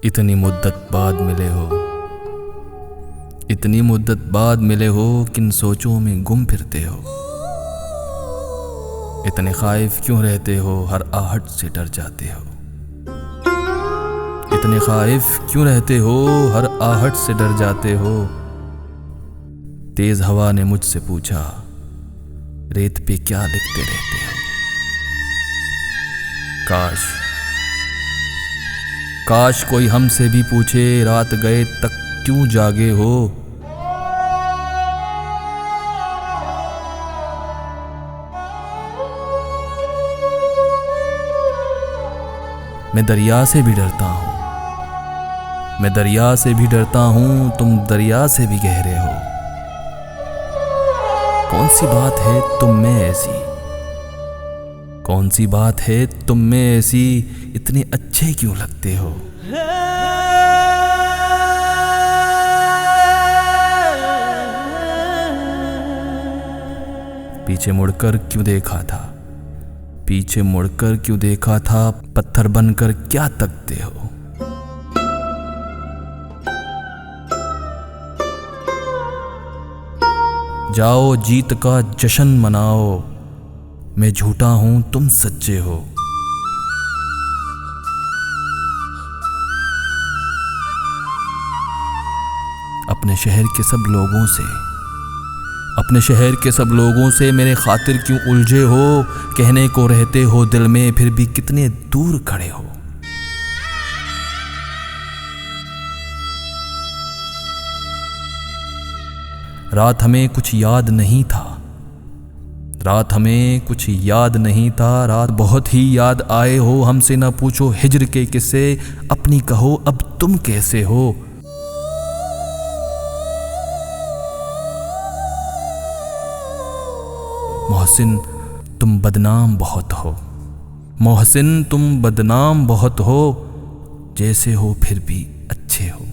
इतनी मुद्दत बाद मिले हो, इतनी मुद्दत बाद मिले हो, किन सोचों में गुम फिरते हो। इतने खाइफ क्यों रहते हो, हर आहट से डर जाते हो। इतने खाइफ क्यों रहते हो, हर आहट से डर जाते हो। तेज हवा ने मुझसे पूछा, रेत पे क्या लिखते रहते हो। काश कोई हमसे भी पूछे, रात गए तक क्यों जागे हो। मैं दरिया से भी डरता हूं, मैं दरिया से भी डरता हूं, तुम दरिया से भी गहरे हो। कौन सी बात है तुम में ऐसी, कौन सी बात है तुम में ऐसी, इतने अच्छे क्यों लगते हो। पीछे मुड़कर क्यों देखा था, पीछे मुड़कर क्यों देखा था, पत्थर बनकर क्या तकते हो। जाओ जीत का जश्न मनाओ, मैं झूठा हूं तुम सच्चे हो। अपने शहर के सब लोगों से, अपने शहर के सब लोगों से मेरे खातिर क्यों उलझे हो। कहने को रहते हो दिल में, फिर भी कितने दूर खड़े हो। रात हमें कुछ याद नहीं था, रात हमें कुछ याद नहीं था, रात बहुत ही याद आए हो। हमसे ना पूछो हिज्र के किस्से, अपनी कहो अब तुम कैसे हो। मोहसिन तुम बदनाम बहुत हो, मोहसिन तुम बदनाम बहुत हो, जैसे हो फिर भी अच्छे हो।